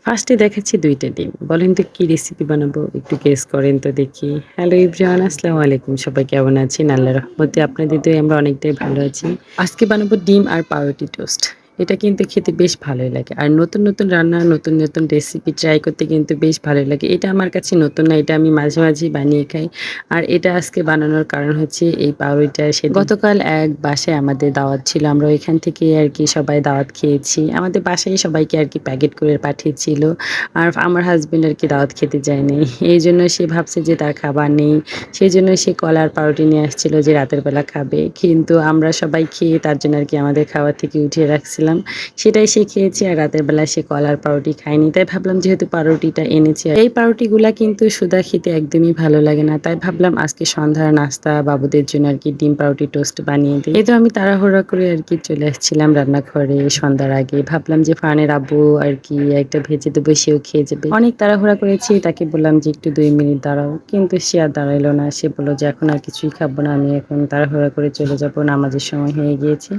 ফার্স্টে দেখাচ্ছি ২ টা ডিম। বলেন তো কি রেসিপি বানাবো? একটু গেস করেন তো দেখি। হ্যালো এভরিওয়ান আসসালামু আলাইকুম। সবাই কেমন আছেন? আল্লাহর রহমতে আপনাদের দোয়ায় আমরা অনেকটাই ভালো আছি। আজকে বানাবো ডিম আর পাউরুটি টোস্ট। এটা কিন্তু খেতে বেশ ভালোই লাগে। আর নতুন, নতুন রান্না, নতুন, নতুন রেসিপি ট্রাই করতে কিন্তু বেশ ভালোই লাগে। এটা আমার কাছে নতুন না, এটা আমি মাঝে, মাঝেই বানিয়ে খাই। আর এটা আজকে বানানোর কারণ হচ্ছে এই পাউরুটিটা গতকাল এক বাসায় আমাদের দাওয়াত ছিল। আমরা ওইখান থেকে আরকি সবাই দাওয়াত খেয়েছি। আমাদের বাসায় সবাইকে আরকি প্যাকেট করে পাঠিয়েছিল। আর আমার হাসব্যান্ড আরকি দাওয়াত খেতে যায়নি। এইজন্য সে ভাবছে যে তার খাবার নেই। সেজন্য সে কলা আর পাউরুটি নিয়ে আসছিল যে রাতের বেলা খাবে। কিন্তু আমরা সবাই খেয়ে তার জন্য আরকি আমাদের খাবার থেকে উঠিয়ে রাখছিলাম। সেটাই সে খেয়েছে আর রাতের বেলা সে কলা আর পাউরুটি খায়নি। তাই ভাবলাম যেহেতু পাউরুটিটা এনেছে, এই পাউরুটিগুলা কিন্তু সুদা খেতে একদমই ভালো লাগে না। তাই ভাবলাম আজকে সন্ধ্যার নাস্তা বাবুদের জন্য আরকি ডিম পাউরুটি টোস্ট বানিয়ে দেই। এই তো আমি তাড়াহুড়া করে আরকি চলে আসছিলাম রান্নাঘরে সন্ধ্যার আগে। ভাবলাম যে ফারহানের আব্বু আরকি একটা ভেজে দেবো, সেও খেয়ে যাবে। অনেক তাড়াহুড়া করেছি, তাকে বললাম যে একটু ২ মিনিট দাঁড়াও। কিন্তু সে আর দাঁড়াইলো না। সে বলল যে এখন আর কিছুই খাবো না। আমি এখন তাড়াহুড়া করে চলে যাবো। নামাজের সময় হয়ে গিয়েছে।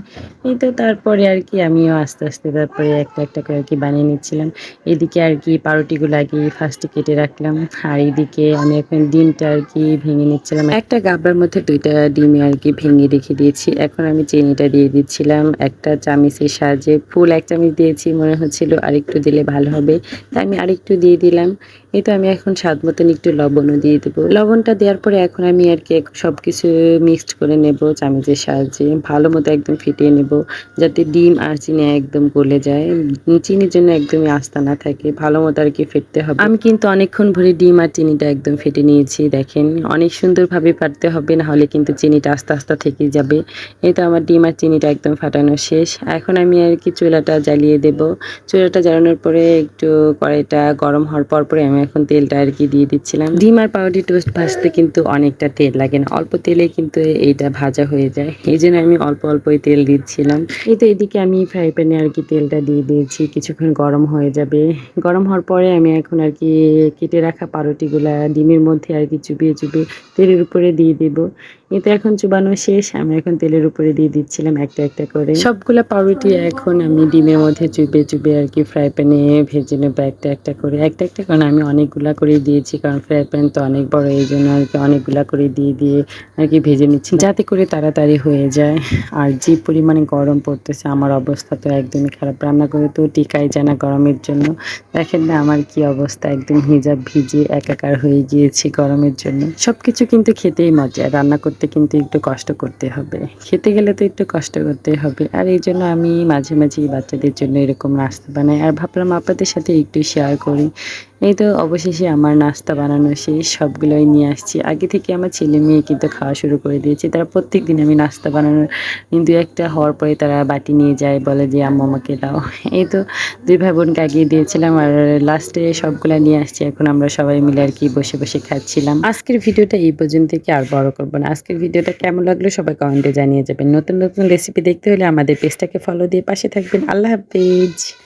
এই তো তারপরে আরকি আমিও আস্তে, আস্তে তারপরে একটা, একটা করে আরকি বানিয়ে নিচ্ছিলাম। এদিকে আরকি পাউরুটিগুলো আগে ফার্স্টে কেটে রাখলাম। আর এদিকে আমি এখন ডিমটা আরকি ভেঙে নিচ্ছিলাম। একটা গামলার মধ্যে ২ টা ডিম আরকি ভেঙে রেখে দিয়েছি। এখন আমি চিনিটা দিয়ে দিচ্ছিলাম একটা চামিচের সাহায্যে। ফুল ১ চামচ দিয়েছি, মনে হচ্ছিল আরেকটু দিলে ভালো হবে। তাই আমি আরেকটু দিয়ে দিলাম। এই তো আমি এখন স্বাদ মতন একটু লবণও দিয়ে দেবো। লবণটা দেওয়ার পরে এখন আমি আরকি সবকিছু মিক্সড করে নেব চামচের সাহায্যে। ভালো মতো একদম ফেটিয়ে নেব। যাতে ডিম আর চিনি একদম গলে যায়। চিনির জন্য একদমই আস্তা না থাকে। ভালো মতো আরকি ফেটতে হবে। আমি কিন্তু অনেকক্ষণ ভরে ডিম আর চিনিটা একদম ফেটে নিয়েছি। দেখেন অনেক সুন্দরভাবে পারতে হবে, না হলে কিন্তু চিনিটা আস্তে, আস্তে থেকে যাবে। এই তো আমার ডিম আর চিনিটা একদম ফাটানো শেষ। এখন আমি আরকি চুলাটা জ্বালিয়ে দেব। চুলাটা জ্বালানোর পরে একটু কড়াইটা গরম হওয়ার পরপরই আমি এখন তেলটা আরকি দিয়ে দিচ্ছিলাম। ডিম আর পাউরুটি টোস্ট ভাজতে কিন্তু অনেকটা তেল লাগে না। অল্প তেলেই কিন্তু এইটা ভাজা হয়ে যায়। এইজন্য আমি অল্প, অল্পই তেল দিচ্ছিলাম। এই তো এদিকে আমি ফ্রাই প্যানে আরকি তেলটা দিয়ে দিয়েছি। কিছুক্ষণ গরম হয়ে যাবে। গরম হওয়ার পরে আমি এখন আরকি কেটে রাখা পাউরুটিগুলা ডিমের মধ্যে আরকি চুবিয়ে, চুবিয়ে তেলের উপরে দিয়ে দেব। এই তো এখন চুবানো শেষ। আমি এখন তেলের উপরে দিয়ে দিচ্ছিলাম একটা, একটা করে। সবগুলা পাউরুটি এখন আমি ডিমের মধ্যে চুবিয়ে, চুবিয়ে আরকি ফ্রাই প্যানে ভেজে নেব একটা, একটা করে। একটা, একটা করে না, আমি অনেকগুলা করেই দিয়েছি। কারণ ফ্রাই প্যান তো অনেক বড়, এইজন্য আরকি অনেকগুলা করে দিয়ে, দিয়ে আরকি ভেজে নিচ্ছি। যাতে করে তাড়াতাড়ি হয়ে যায়। আর যে পরিমাণে গরম পড়তেছে আমার অবস্থা তো একদমই খারাপ। রান্না করে তো টিকাই যায় না গরমের জন্য। দেখেন না আমার কি অবস্থা, একদম হিজাব ভিজে একাকার হয়ে গিয়েছি গরমের জন্য। সবকিছু কিন্তু খেতেই মজা। রান্না করতে কিন্তু একটু কষ্ট করতে হবে। খেতে গেলে তো একটু কষ্ট করতেই হবে। আর এইজন্য আমি মাঝে, মাঝেই বাচ্চাদের জন্য এরকম নাস্তা বানাই। আর ভাবলাম আপনাদের সাথে একটু শেয়ার করি। এই তো অবশেষে আমার নাস্তা বানানো শেষ। সবগুলোই নিয়ে আসছি। আগে থেকে আমার ছেলে-মেয়ে কিন্তু খাওয়া শুরু করে দিয়েছে। তারা প্রত্যেকদিন আমি নাস্তা বানানোর ২-১ টা হওয়ার পরে তারা বাটি নিয়ে যায়, বলে যে, "আম্মু আমাকে দাও।" এই তো ২ ভাই বোনকে আগিয়ে দিয়েছিলাম আর লাস্টে সবগুলা নিয়ে আসছি। এখন আমরা সবাই মিলে আরকি বসে, বসে খাচ্ছিলাম। আজকের ভিডিওটা এই পর্যন্তই, আর বড় করব না। আজকের ভিডিওটা কেমন লাগলো সবাই কমেন্টে জানিয়ে যাবেন। নতুন, নতুন রেসিপি দেখতে হলে আমাদের পেজটাকে ফলো দিয়ে পাশে থাকবেন। আল্লাহ হাফেজ।